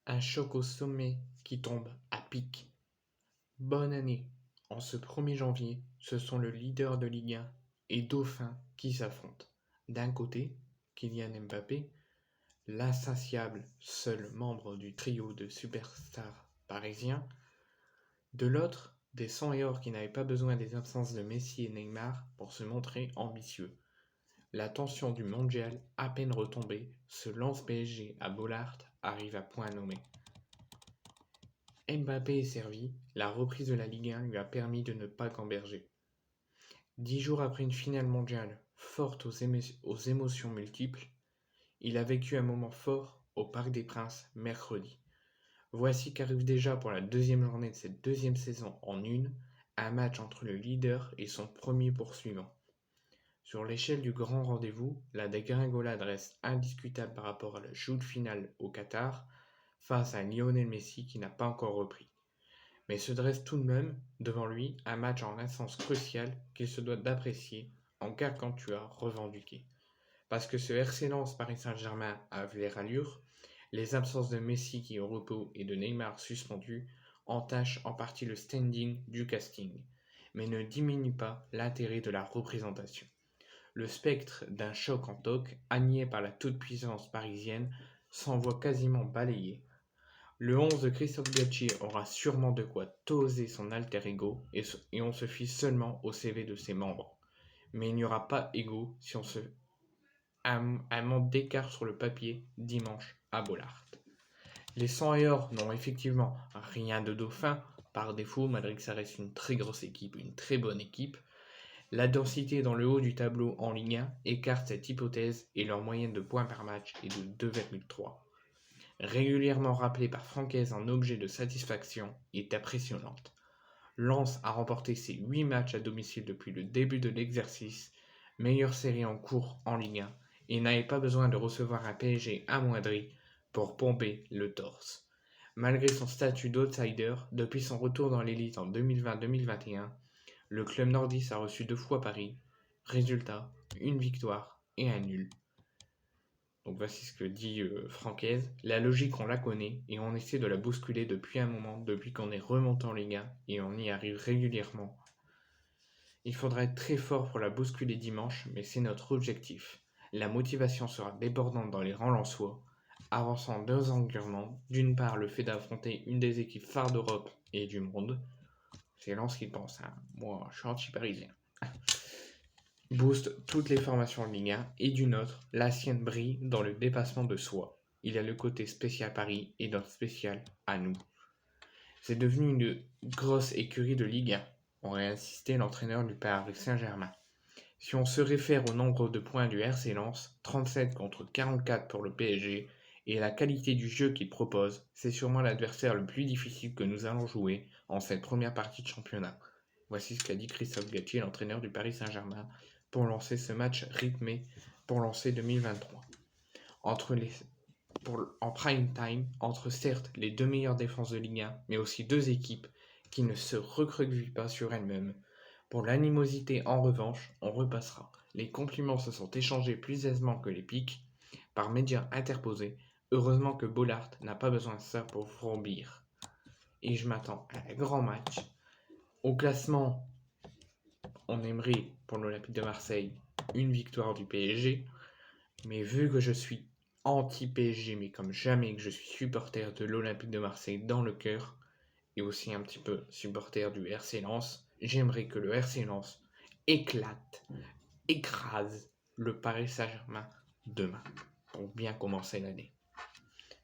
Un choc au sommet qui tombe à pic. Bonne année. En ce 1er janvier, ce sont le leader de Ligue 1 et Dauphin qui s'affrontent. D'un côté, Kylian Mbappé, l'insatiable seul membre du trio de superstars parisiens. De l'autre, des sangs et or qui n'avaient pas besoin des absences de Messi et Neymar pour se montrer ambitieux. La tension du mondial, à peine retombée, ce lance PSG à Bollaert arrive à point nommé. Mbappé est servi, la reprise de la Ligue 1 lui a permis de ne pas gamberger. 10 jours après une finale mondiale forte aux émotions multiples, il a vécu un moment fort au Parc des Princes mercredi. Voici qu'arrive déjà pour la deuxième journée de cette deuxième saison en une, un match entre le leader et son premier poursuivant. Sur l'échelle du grand rendez-vous, la dégringolade reste indiscutable par rapport à la joute finale au Qatar, face à Lionel Messi qui n'a pas encore repris. Mais se dresse tout de même, devant lui, un match en instance cruciale qu'il se doit d'apprécier en gargantua revendiqué. Parce que ce RC Lens Paris Saint-Germain a l'air allure, les absences de Messi qui est au repos et de Neymar suspendu entachent en partie le standing du casting, mais ne diminuent pas l'intérêt de la représentation. Le spectre d'un choc en toc, agné par la toute-puissance parisienne, s'en voit quasiment balayé. Le 11 de Christophe Galtier aura sûrement de quoi toser son alter ego et on se fie seulement au CV de ses membres. Mais il n'y aura pas ego si on se un manque d'écart sur le papier dimanche à Bollaert. Les 100 et or n'ont effectivement rien de dauphin, par défaut, malgré que ça reste une très grosse équipe, une très bonne équipe. La densité dans le haut du tableau en Ligue 1 écarte cette hypothèse et leur moyenne de points par match est de 2,3. Régulièrement rappelée par Francaise en objet de satisfaction, est impressionnante. Lens a remporté ses 8 matchs à domicile depuis le début de l'exercice, meilleure série en cours en Ligue 1, et n'avait pas besoin de recevoir un PSG amoindri pour pomper le torse. Malgré son statut d'outsider, depuis son retour dans l'élite en 2020-2021, le club nordiste a reçu 2 fois Paris. Résultat, une victoire et un nul. Donc voici ce que dit Francaise. La logique, on la connaît et on essaie de la bousculer depuis un moment, depuis qu'on est remonté en Ligue 1 et on y arrive régulièrement. Il faudra être très fort pour la bousculer dimanche, mais c'est notre objectif. La motivation sera débordante dans les rangs lensois, avançant deux engagements. D'une part, le fait d'affronter une des équipes phares d'Europe et du monde. C'est Lens qui pense, hein. Moi, je suis anti-parisien. Booste toutes les formations en Ligue 1 et d'une autre, la sienne brille dans le dépassement de soi. Il y a le côté spécial Paris et notre spécial à nous. C'est devenu une grosse écurie de Ligue 1, aurait insisté l'entraîneur du Paris Saint-Germain. Si on se réfère au nombre de points du RC Lens, 37 contre 44 pour le PSG, et la qualité du jeu qu'il propose, c'est sûrement l'adversaire le plus difficile que nous allons jouer en cette première partie de championnat. Voici ce qu'a dit Christophe Galtier, l'entraîneur du Paris Saint-Germain, pour lancer ce match rythmé pour lancer 2023. En prime time, entre certes les deux meilleures défenses de Ligue 1, mais aussi deux équipes qui ne se recroquevillent pas sur elles-mêmes. Pour l'animosité, en revanche, on repassera. Les compliments se sont échangés plus aisément que les piques, par médias interposés. Heureusement que Bollaert n'a pas besoin de ça pour fourbir. Et je m'attends à un grand match. Au classement, on aimerait pour l'Olympique de Marseille une victoire du PSG, mais vu que je suis anti-PSG, mais comme jamais, que je suis supporter de l'Olympique de Marseille dans le cœur, et aussi un petit peu supporter du RC Lens, j'aimerais que le RC Lens écrase le Paris Saint-Germain demain, pour bien commencer l'année.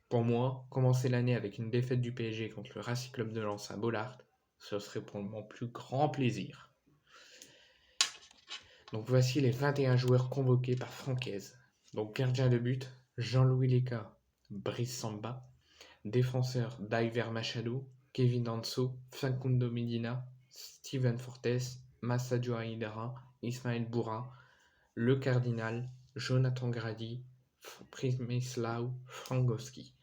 Pour moi, commencer l'année avec une défaite du PSG contre le Racing Club de Lens à Bollaert, ce serait pour mon plus grand plaisir. Donc voici les 21 joueurs convoqués par Francaise. Donc gardien de but, Jean-Louis Leca, Brice Samba. Défenseur, Daiver Machado, Kevin Danso, Facundo Medina, Steven Fortes, Massadio Aidara, Ismaël Boura, Le Cardinal, Jonathan Grady, Przemysław Frangowski.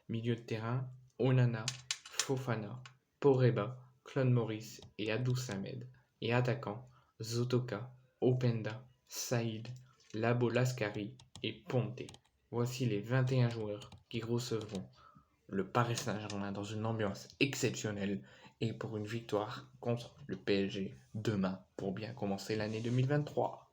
Milieu de terrain, Onana, Fofana, Poreba, Claude Maurice et Abdou Samed. Et attaquant, Zotoka, Openda, Saïd, Labo Laskari et Ponte. Voici les 21 joueurs qui recevront le Paris Saint-Germain dans une ambiance exceptionnelle et pour une victoire contre le PSG demain pour bien commencer l'année 2023.